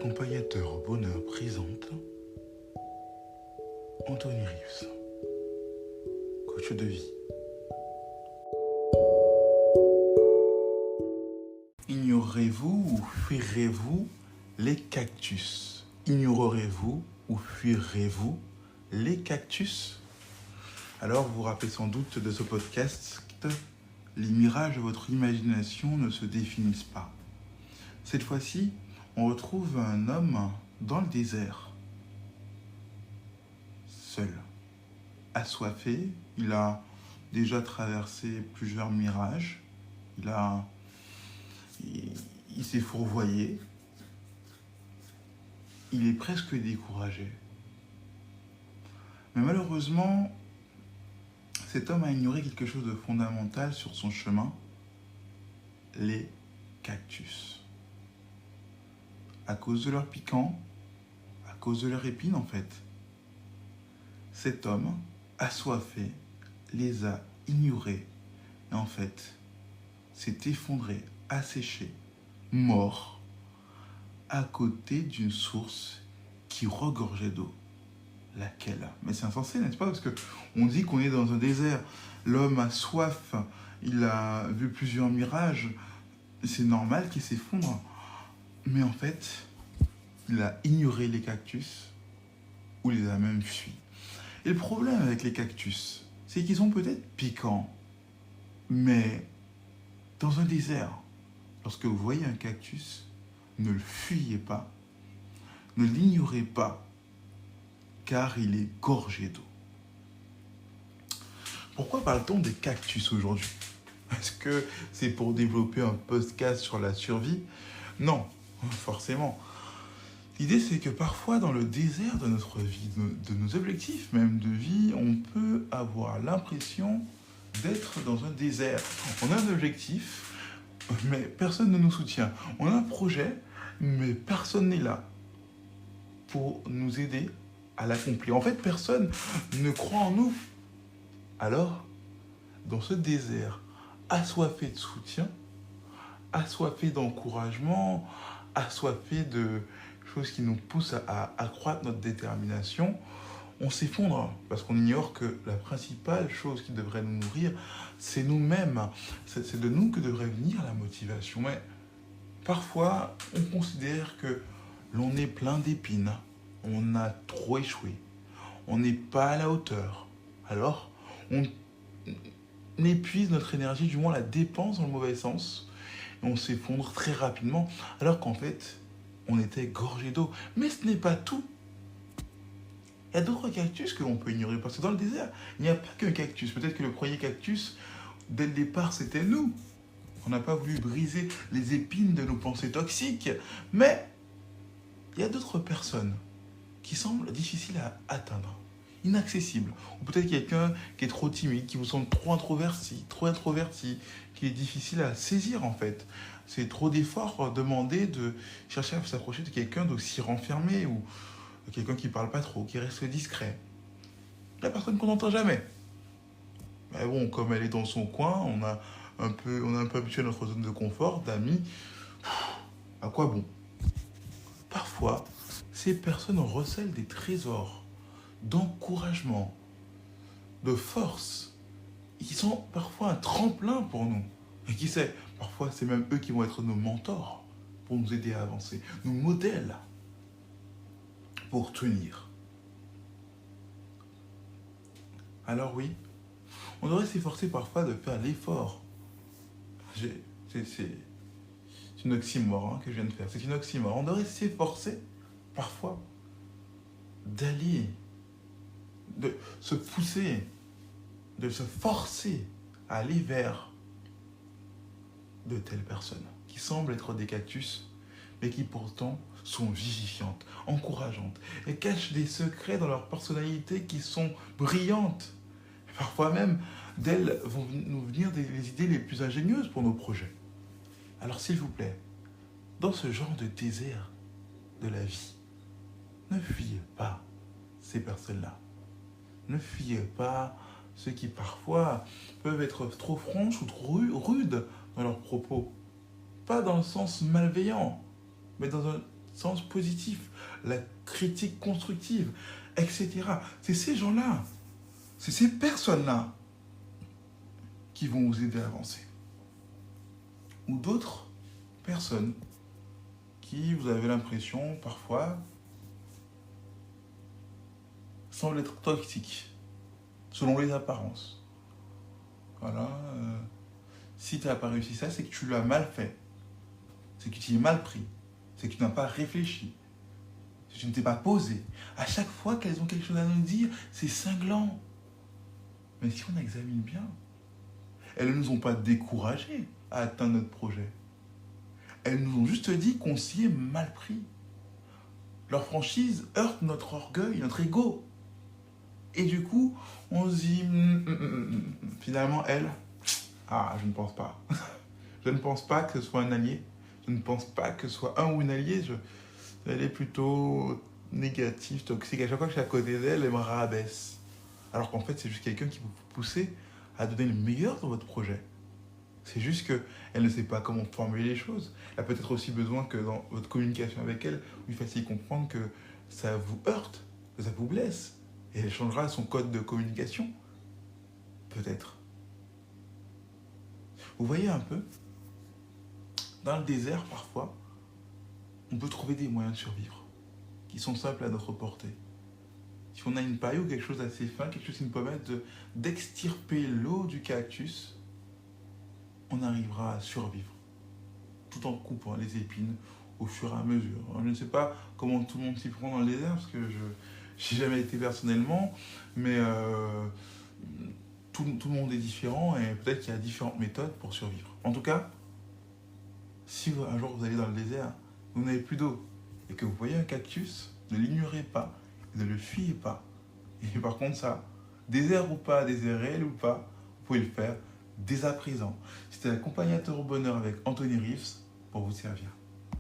Accompagnateur au bonheur présente Anthony Rives, coach de vie. Ignorez-vous ou fuirez-vous les cactus? Ignorerez-vous ou fuirez-vous les cactus? Alors vous vous rappelez sans doute de ce podcast, les mirages de votre imagination ne se définissent pas. Cette fois-ci, on retrouve un homme dans le désert, seul, assoiffé. Il a déjà traversé plusieurs mirages. Il s'est fourvoyé. Il est presque découragé. Mais malheureusement, cet homme a ignoré quelque chose de fondamental sur son chemin, les cactus. À cause de leur piquant, à cause de leur épine en fait. Cet homme, assoiffé, les a ignorés et en fait s'est effondré, asséché, mort, à côté d'une source qui regorgeait d'eau. Laquelle? Mais c'est insensé, n'est-ce pas? Parce qu'on dit qu'on est dans un désert. L'homme a soif, il a vu plusieurs mirages. C'est normal qu'il s'effondre. Mais en fait, il a ignoré les cactus ou les a même fui. Et le problème avec les cactus, c'est qu'ils sont peut-être piquants. Mais dans un désert, lorsque vous voyez un cactus, ne le fuyez pas, ne l'ignorez pas, car il est gorgé d'eau. Pourquoi parle-t-on des cactus aujourd'hui? Est-ce que c'est pour développer un podcast sur la survie? Non, forcément. L'idée, c'est que parfois, dans le désert de notre vie, de nos objectifs même de vie, on peut avoir l'impression d'être dans un désert. On a un objectif, mais personne ne nous soutient. On a un projet, mais personne n'est là pour nous aider à l'accomplir. En fait, personne ne croit en nous. Alors, dans ce désert, assoiffé de soutien, assoiffé d'encouragement, assoiffé de choses qui nous poussent à accroître notre détermination, on s'effondre parce qu'on ignore que la principale chose qui devrait nous nourrir, c'est nous-mêmes. C'est de nous que devrait venir la motivation. Mais parfois, on considère que l'on est plein d'épines, on a trop échoué, on n'est pas à la hauteur. Alors, on épuise notre énergie, du moins la dépense dans le mauvais sens, et on s'effondre très rapidement, alors qu'en fait, on était gorgé d'eau. Mais ce n'est pas tout. Il y a d'autres cactus que l'on peut ignorer, parce que dans le désert, il n'y a pas qu'un cactus. Peut-être que le premier cactus, dès le départ, c'était nous. On n'a pas voulu briser les épines de nos pensées toxiques. Mais il y a d'autres personnes qui semblent difficiles à atteindre, inaccessibles. Ou peut-être quelqu'un qui est trop timide, qui vous semble trop introverti, qui est difficile à saisir en fait. C'est trop d'efforts demandés de chercher à s'approcher de quelqu'un d'aussi renfermé ou quelqu'un qui parle pas trop, qui reste discret. La personne qu'on n'entend jamais. Mais bon, comme elle est dans son coin, on a un peu habitué à notre zone de confort, d'amis. À quoi bon? Parfois, ces personnes recèlent des trésors d'encouragement, de force, et qui sont parfois un tremplin pour nous. Et qui sait, parfois c'est même eux qui vont être nos mentors pour nous aider à avancer, nos modèles pour tenir. Alors oui, on devrait s'efforcer parfois de faire l'effort. C'est une oxymore que je viens de faire, c'est une oxymore. On devrait s'efforcer parfois d'aller, de se pousser, de se forcer à aller vers de telles personnes qui semblent être des cactus, mais qui pourtant sont vivifiantes, encourageantes, et cachent des secrets dans leur personnalité qui sont brillantes. Parfois même, d'elles vont nous venir les idées les plus ingénieuses pour nos projets. Alors s'il vous plaît, dans ce genre de désert de la vie, ne fuyez pas ces personnes-là. Ne fuyez pas ceux qui parfois peuvent être trop franches ou trop rudes dans leurs propos. Pas dans le sens malveillant, mais dans un sens positif, la critique constructive, etc. C'est ces gens-là, c'est ces personnes-là qui vont vous aider à avancer. Ou d'autres personnes qui, vous avez l'impression, parfois, semblent être toxiques, selon les apparences. Voilà. Si tu n'as pas réussi ça, c'est que tu l'as mal fait. C'est que tu t'y es mal pris. C'est que tu n'as pas réfléchi. C'est que tu ne t'es pas posé. À chaque fois qu'elles ont quelque chose à nous dire, c'est cinglant. Mais si on examine bien, elles ne nous ont pas découragés à atteindre notre projet. Elles nous ont juste dit qu'on s'y est mal pris. Leur franchise heurte notre orgueil, notre ego. Et du coup, on se dit, finalement, elle, je ne pense pas. Je ne pense pas que ce soit un allié. Je ne pense pas que ce soit un ou une alliée. Elle est plutôt négative, toxique. À chaque fois que je suis à côté d'elle, elle me rabaisse. Alors qu'en fait, c'est juste quelqu'un qui vous pousse à donner le meilleur dans votre projet. C'est juste qu'elle ne sait pas comment formuler les choses. Elle a peut-être aussi besoin que dans votre communication avec elle, vous lui fassiez comprendre que ça vous heurte, que ça vous blesse. Et elle changera son code de communication. Peut-être. Vous voyez un peu, dans le désert, parfois, on peut trouver des moyens de survivre qui sont simples à notre portée. Si on a une paille ou quelque chose d'assez fin, quelque chose qui nous permet d'extirper l'eau du cactus, on arrivera à survivre, tout en coupant les épines au fur et à mesure. Alors, je ne sais pas comment tout le monde s'y prend dans le désert, parce que je n'ai jamais été personnellement, mais tout le monde est différent et peut-être qu'il y a différentes méthodes pour survivre. En tout cas, si un jour vous allez dans le désert, vous n'avez plus d'eau et que vous voyez un cactus, ne l'ignorez pas, ne le fuyez pas. Et par contre ça, désert ou pas, désert réel ou pas, vous pouvez le faire dès à présent. C'était l'accompagnateur au bonheur avec Anthony Rives pour vous servir.